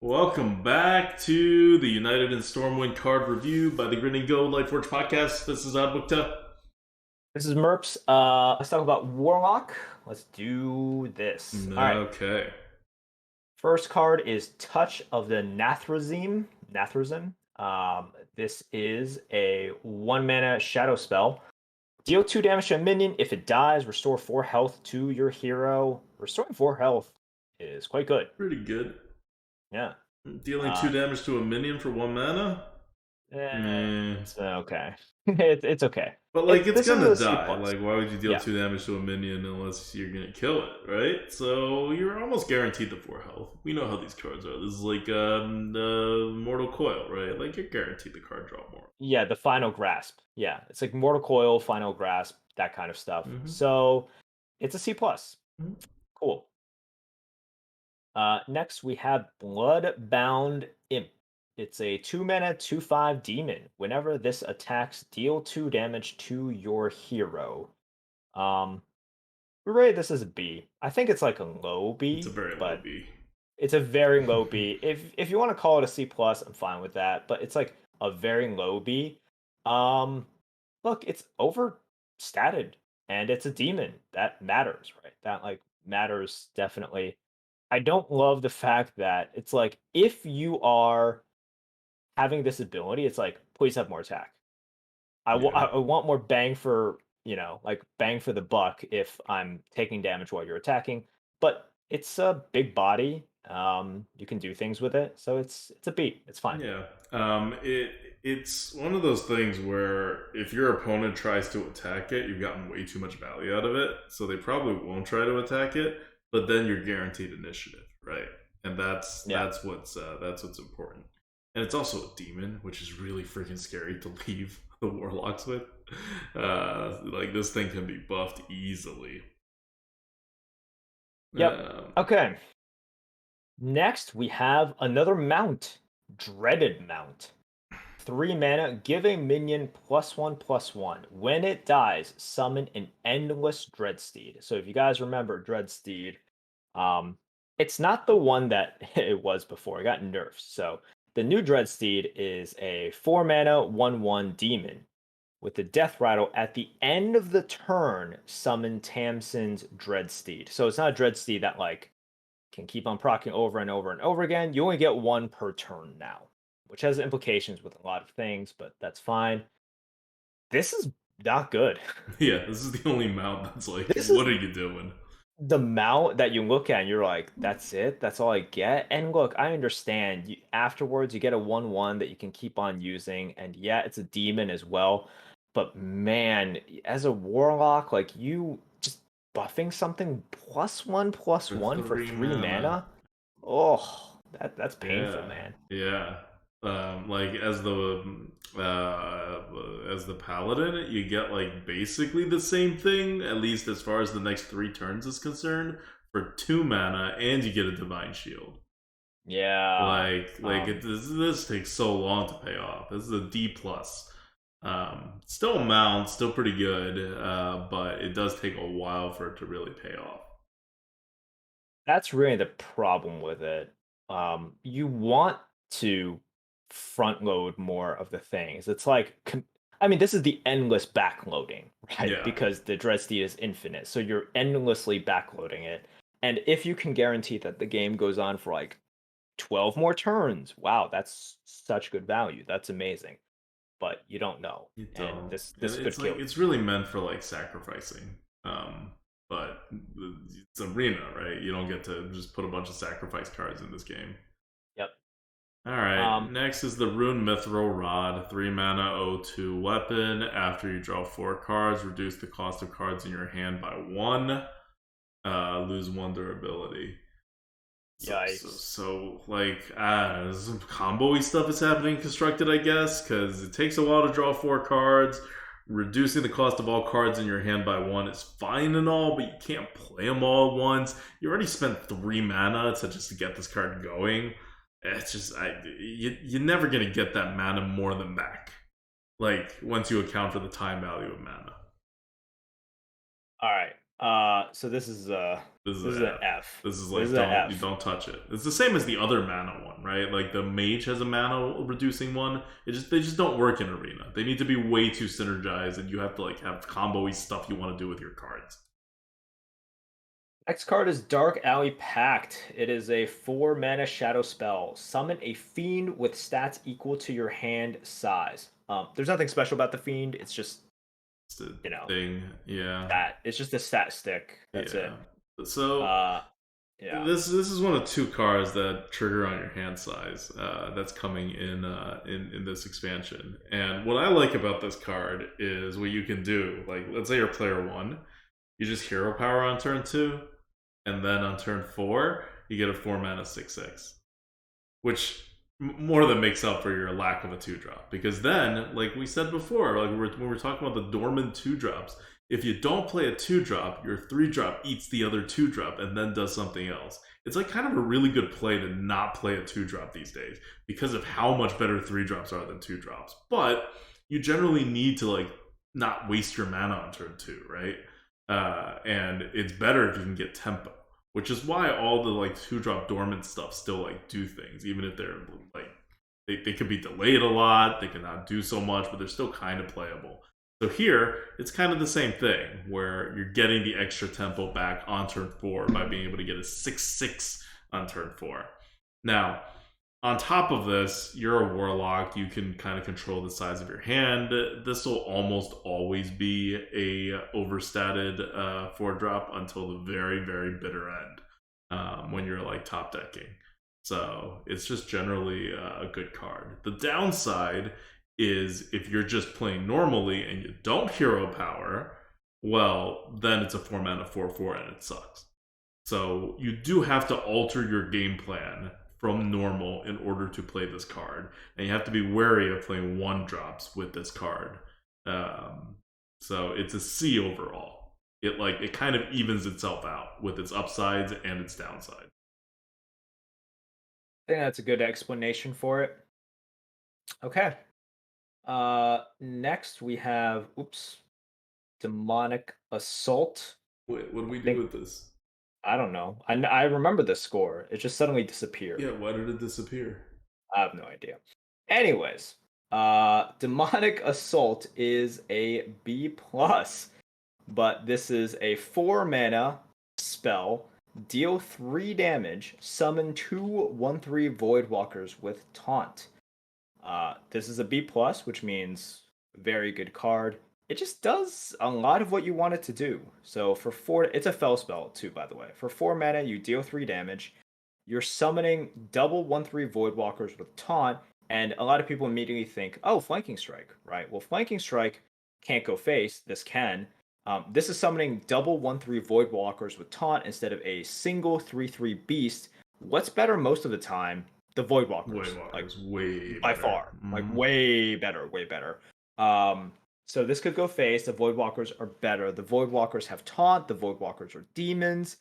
Welcome back to the United and Stormwind card review by the Grin and Go Lightforge podcast. This is ADWCTA. This is Merps. Let's talk about Warlock. Let's do this. All right. Okay. First card is Touch of the Nathrezim. This is a 1-mana shadow spell. Deal 2 damage to a minion. If it dies, restore 4 health to your hero. Restoring 4 health is quite good. Pretty good. Yeah. Dealing 2 damage to a minion for 1 mana? It's okay. it's okay. But, like, it's this is gonna a C+. die. Like, why would you deal Yeah. 2 damage to a minion unless you're gonna kill it, right? So, you're almost guaranteed the 4 health. We know how these cards are. This is like Mortal Coil, right? Like, you're guaranteed the card draw more. Yeah, the Final Grasp. Yeah, it's like Mortal Coil, Final Grasp, that kind of stuff. So it's a C+. Cool. Next, we have Bloodbound In. It's a 2-mana, 2/5 demon. Whenever this attacks, deal 2 damage to your hero. We rate this as a B. I think it's like a low B. It's a very low B. It's a very low B. If you want to call it a C+, I'm fine with that. But it's like a very low B. Look, it's overstated, and it's a demon. That matters, right? That like matters definitely. I don't love the fact that it's like if you are having this ability, it's like please have more attack. I want more bang for like bang for the buck if I'm taking damage while you're attacking. But it's a big body. You can do things with it, so it's a B. It's fine. Yeah. It's one of those things where if your opponent tries to attack it, you've gotten way too much value out of it, so they probably won't try to attack it. But then you're guaranteed initiative, right? And that's what's important. And it's also a demon, which is really freaking scary to leave the warlocks with. Like this thing can be buffed easily. Yep. Okay. Next, we have another mount, Dreaded Mount. 3 mana, give a minion +1/+1. When it dies, summon an endless Dreadsteed. So if you guys remember Dreadsteed, it's not the one that it was before. It got nerfed. So the new Dreadsteed is a 4 mana 1/1 demon with the Death Rattle. At the end of the turn, summon Tamsin's Dreadsteed. So it's not a Dreadsteed that like can keep on proccing over and over and over again. You only get 1 per turn now, which has implications with a lot of things, but that's fine. This is not good. Yeah, this is the only mount that's like, what are you doing? The mount that you look at and you're like, that's it? That's all I get? And look, I understand. Afterwards, you get a 1/1 that you can keep on using, and yeah, it's a demon as well. But man, as a warlock, like you just buffing something +1/+1 for 3 mana? Oh, that's painful, man. Yeah. Like as the paladin, you get like basically the same thing, at least as far as the next 3 turns is concerned, for 2 mana, and you get a divine shield. Yeah. This takes so long to pay off. This is a D plus. Still a mount, still pretty good, but it does take a while for it to really pay off. That's really the problem with it. You want to front load more of the things. It's like, I mean, this is the endless backloading, right? Yeah. Because the Dreadsteed is infinite, so you're endlessly backloading it. And if you can guarantee that the game goes on for like 12 more turns, wow, that's such good value. That's amazing. But you don't know. You don't. And this it's could like kill. It's really meant for like sacrificing. But it's arena, right? You don't get to just put a bunch of sacrifice cards in this game. Yep. All right. Next is the Rune Mithril Rod, 3 mana 0/2 weapon. After you draw 4 cards, reduce the cost of cards in your hand by 1. Lose 1 durability. Yikes. So like, some combo-y stuff is happening constructed, I guess, because it takes a while to draw 4 cards. Reducing the cost of all cards in your hand by 1 is fine and all, but you can't play them all at once. You already spent 3 mana to get this card going. It's just, you're never going to get that mana more than back. Like, once you account for the time value of mana. All right. So this is an F. This is like, you don't touch it. It's the same as the other mana one, right? Like the mage has a mana reducing one. They just don't work in Arena. They need to be way too synergized, and you have to like have combo-y stuff you want to do with your cards. Next card is Dark Alley Pact. It is a 4-mana shadow spell. Summon a fiend with stats equal to your hand size. There's nothing special about the fiend. It's just, It's the thing, yeah. that. It's just a stat stick. That's it. So yeah. This is one of 2 cards that trigger on your hand size. That's coming in this expansion. And what I like about this card is what you can do. Like, let's say you're player 1, you just hero power on turn 2, and then on turn 4 you get a 4-mana 6/6, which more than makes up for your lack of a 2-drop. Because then, like we said before, like when we're talking about the dormant 2-drops, if you don't play a 2-drop, your 3-drop eats the other 2-drop and then does something else. It's like kind of a really good play to not play a 2-drop these days because of how much better 3-drops are than 2-drops. But you generally need to like not waste your mana on turn 2, right? And it's better if you can get tempo, which is why all the like 2-drop dormant stuff still like do things, even if they're like they could be delayed a lot, they cannot do so much, but they're still kind of playable. So here, it's kind of the same thing, where you're getting the extra tempo back on turn 4 by being able to get a 6/6 on turn 4. Now, on top of this, you're a Warlock, you can kind of control the size of your hand. This will almost always be a overstated 4-drop until the very, very bitter end, when you're like top decking. So it's just generally a good card. The downside is if you're just playing normally and you don't hero power, well, then it's a 4-mana 4/4 and it sucks. So you do have to alter your game plan from normal in order to play this card, and you have to be wary of playing 1-drops with this card. So it's a C overall. It kind of evens itself out with its upsides and its downsides. I think that's a good explanation for it. Okay. Next we have Demonic Assault. Wait, what do we do with this? I don't know. I remember the score. It just suddenly disappeared. Yeah, why did it disappear? I have no idea. Anyways, Demonic Assault is a B+, but this is a 4-mana spell. Deal 3 damage. Summon 2 1/3 Voidwalkers with Taunt. This is a B+, which means very good card. It just does a lot of what you want it to do. So for 4, it's a fell spell too, by the way. For 4 mana, you deal 3 damage. You're summoning double 1/3 Voidwalkers with Taunt, and a lot of people immediately think, oh, Flanking Strike, right? Well, Flanking Strike can't go face. This can. This is summoning double 1/3 Voidwalkers with Taunt instead of a single 3/3 Beast. What's better most of the time? The Voidwalkers. Like, way by better. far. Like, way better, way better. So this could go face. The Voidwalkers are better. The Voidwalkers have Taunt. The Voidwalkers are demons.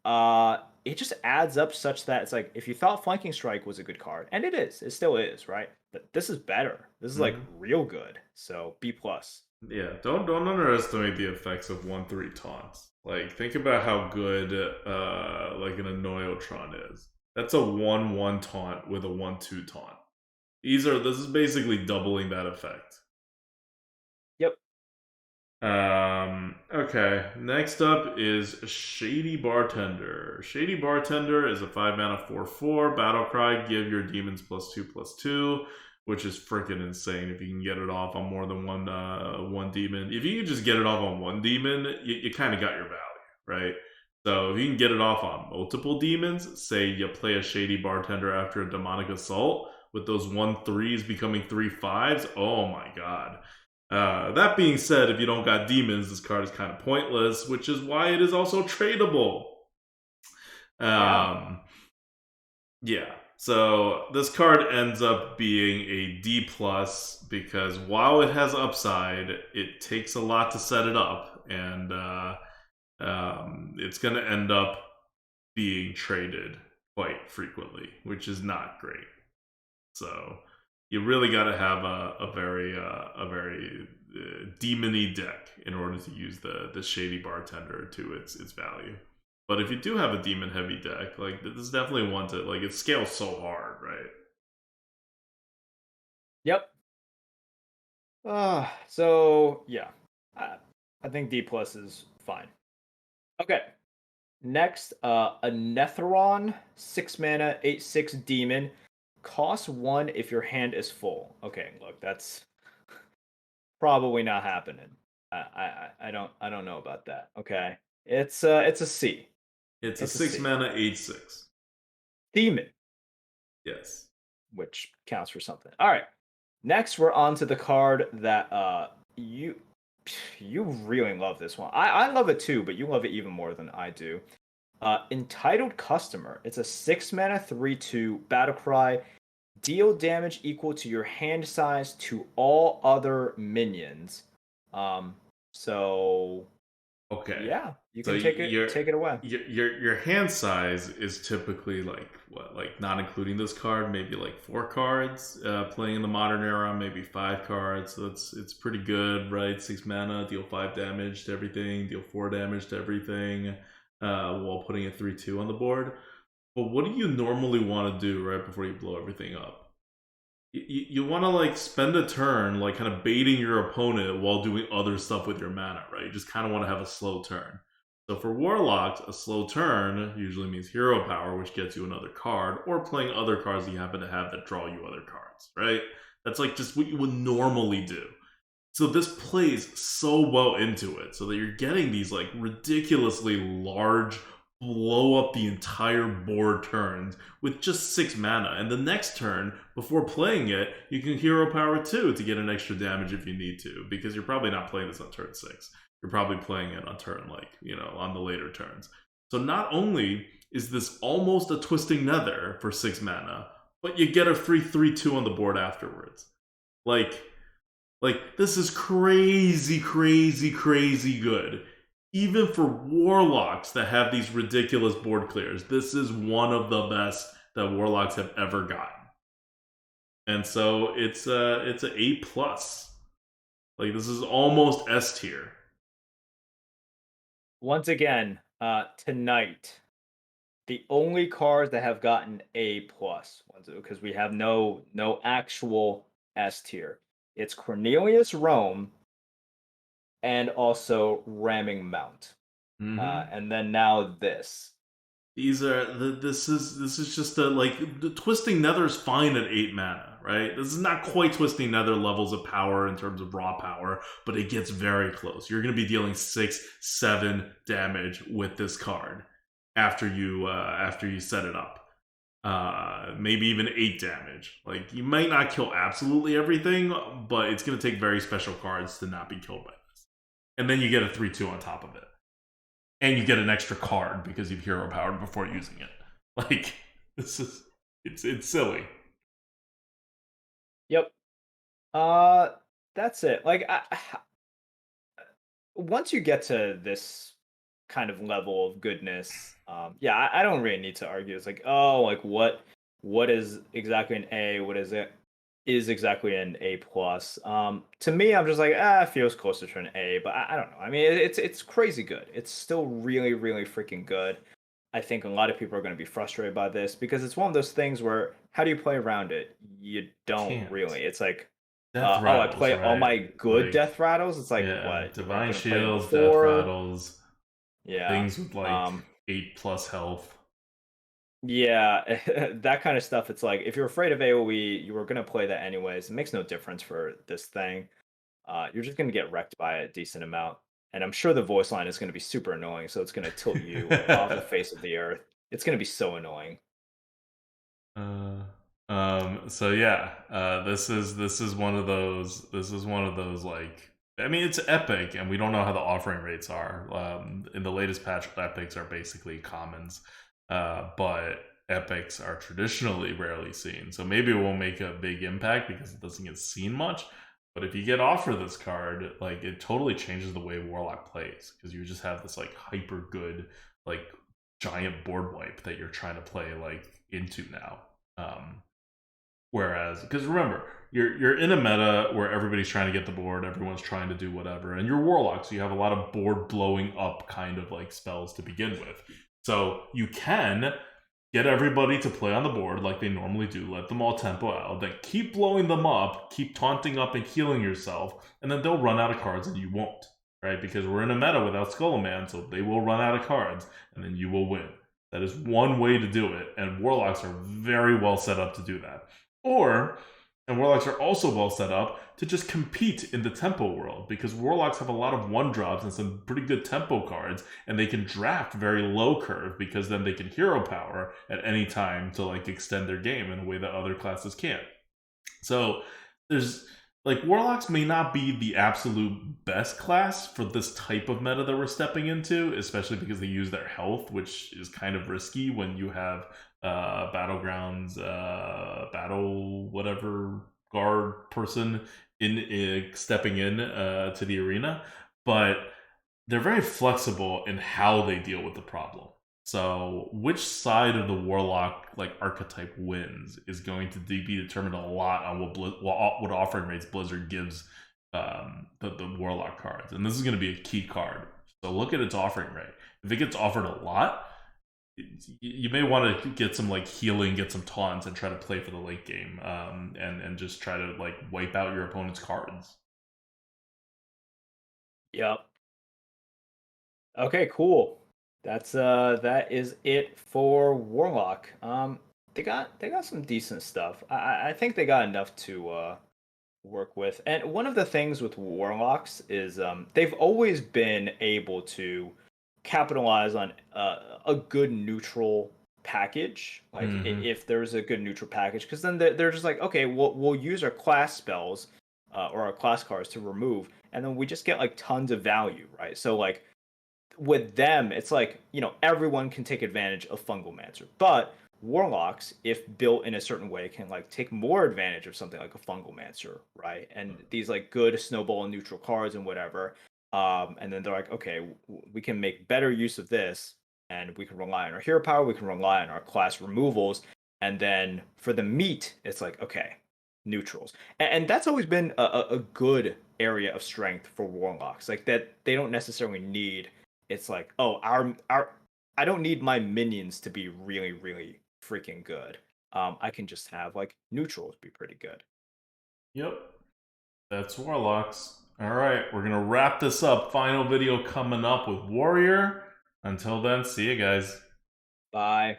It just adds up such that it's like, if you thought Flanking Strike was a good card, and it is, it still is, right? But this is better. This is like real good. So B+. Yeah, don't underestimate the effects of 1/3 taunts. Like, think about how good like an Annoyotron is. That's a 1/1 taunt with a 1/2 taunt. This is basically doubling that effect. Yep. Okay, next up is Shady Bartender. Shady Bartender is a 5-mana 4/4 battle cry. Give your demons +2/+2, which is freaking insane if you can get it off on more than one demon. If you can just get it off on one demon, you kind of got your value, right? So if you can get it off on multiple demons, say you play a Shady Bartender after a Demonic Assault, with those 1/3s becoming 3/5s, oh my god. That being said, if you don't got demons, this card is kind of pointless, which is why it is also tradable. Yeah. So this card ends up being a D+, because while it has upside, it takes a lot to set it up, and it's going to end up being traded quite frequently, which is not great. So you really got to have a very demony deck in order to use the Shady Bartender to its value. But if you do have a demon heavy deck, like this is definitely one to like it scales so hard, right? Yep. So yeah, I think D plus is fine. Okay. Next, a Netherron, 6 mana, 8/6 demon, costs 1 if your hand is full. Okay, look, that's probably not happening. I don't know about that. Okay, it's a C. It's a It's a 6 C. mana 8/6. Demon, Yes. which counts for something. All right. Next, we're on to the card that you really love this one. I love it too, but you love it even more than I do. Entitled Customer. It's a 6 mana 3/2 battle cry. Deal damage equal to your hand size to all other minions. So Okay. yeah, you So can take it away. your hand size is typically like what, like not including this card, maybe like 4 cards. Playing in the modern era, maybe 5 cards. So it's pretty good, right? 6 mana, deal 5 damage to everything, deal 4 damage to everything, while putting a 3/2 on the board. But what do you normally want to do right before you blow everything up? You want to like spend a turn like kind of baiting your opponent while doing other stuff with your mana, right? You just kind of want to have a slow turn. So for Warlocks, a slow turn usually means hero power, which gets you another card, or playing other cards that you happen to have that draw you other cards, right? That's like just what you would normally do. So this plays so well into it, so that you're getting these like ridiculously large blow up the entire board turns with just 6 mana. And the next turn, before playing it, you can hero power 2 to get an extra damage if you need to, because you're probably not playing this on turn 6. You're probably playing it on turn, like, you know, on the later turns. So not only is this almost a Twisting Nether for 6 mana, but you get a free 3/2 on the board afterwards. Like this is crazy, crazy, crazy good. Even for Warlocks that have these ridiculous board clears, this is one of the best that Warlocks have ever gotten. And so it's a A plus. Like this is almost S tier. Once again, tonight, the only cards that have gotten A plus, because we have no actual S tier. It's Cornelius Rome and also Ramming Mount. And then now this. These are this is just a like the Twisting Nether is fine at 8 mana, right? This is not quite Twisting Nether levels of power in terms of raw power, but it gets very close. You're going to be dealing 6, 7 damage with this card after you set it up. Maybe even 8 damage. Like you might not kill absolutely everything, but it's going to take very special cards to not be killed by this. And then you get a 3/2 on top of it. And you get an extra card because you've hero powered before using it. Like this is it's silly. Yep. That's it. Like once you get to this kind of level of goodness, yeah, I don't really need to argue. It's like, oh, like what is exactly an A? What is exactly an A plus? To me, I'm just like, it feels closer to an A, but I don't know. I mean, it's crazy good. It's still really, really freaking good. I think a lot of people are going to be frustrated by this because it's one of those things where how do you play around it? You don't Can't. really. It's like, Death I rattles, play all right? my good Like, death rattles. It's like, yeah, what? Divine You're not gonna play Shields, them Death before? Rattles, Yeah. things with like 8+ health. Yeah, that kind of stuff. It's like if you're afraid of AoE, you were gonna play that anyways. It makes no difference for this thing. You're just gonna get wrecked by a decent amount, and I'm sure the voice line is gonna be super annoying. So it's gonna tilt you off the face of the earth. It's gonna be so annoying. So yeah, this is one of those like, I mean, it's epic, and we don't know how the offering rates are. In the latest patch, epics are basically commons, but epics are traditionally rarely seen. So maybe it won't make a big impact because it doesn't get seen much. But if you get offered this card, like it totally changes the way Warlock plays, because you just have this like hyper good like giant board wipe that you're trying to play like into now. Whereas, because remember, you're in a meta where everybody's trying to get the board, everyone's trying to do whatever, and you're Warlock, so you have a lot of board blowing up kind of like spells to begin with. So you can get everybody to play on the board like they normally do, let them all tempo out, then keep blowing them up, keep taunting up and healing yourself, and then they'll run out of cards and you won't, right? Because we're in a meta without Skullman, so they will run out of cards and then you will win. That is one way to do it, and Warlocks are very well set up to do that. And Warlocks are also well set up to just compete in the tempo world, because Warlocks have a lot of one drops and some pretty good tempo cards, and they can draft very low curve because then they can hero power at any time to like extend their game in a way that other classes can't. So there's like Warlocks may not be the absolute best class for this type of meta that we're stepping into, especially because they use their health, which is kind of risky when you have Battlegrounds, battle whatever guard person in stepping in to the arena, but they're very flexible in how they deal with the problem. So which side of the Warlock like archetype wins is going to be determined a lot on what offering rates Blizzard gives the Warlock cards, and this is going to be a key card. So look at its offering rate. If it gets offered a lot, you may want to get some like healing, get some taunts, and try to play for the late game, and just try to like wipe out your opponent's cards. Yep. Okay, cool. That is it for Warlock. They got some decent stuff. I think they got enough to work with. And one of the things with Warlocks is they've always been able to capitalize on a good neutral package. Like if there's a good neutral package, because then they're just like, okay, we'll use our class spells or our class cards to remove, and then we just get like tons of value, right? So like with them, it's like, you know, everyone can take advantage of Fungalmancer, but Warlocks, if built in a certain way, can like take more advantage of something like a Fungalmancer, right? And these like good snowball and neutral cards and whatever. And then they're like, okay, we can make better use of this, and we can rely on our hero power, we can rely on our class removals, and then for the meat, it's like, okay, neutrals, and that's always been a good area of strength for Warlocks, like that they don't necessarily need. It's like, oh, our I don't need my minions to be really, really freaking good. I can just have like neutrals be pretty good. Yep, that's Warlocks. All right, we're gonna wrap this up. Final video coming up with Warrior. Until then, see you guys. Bye.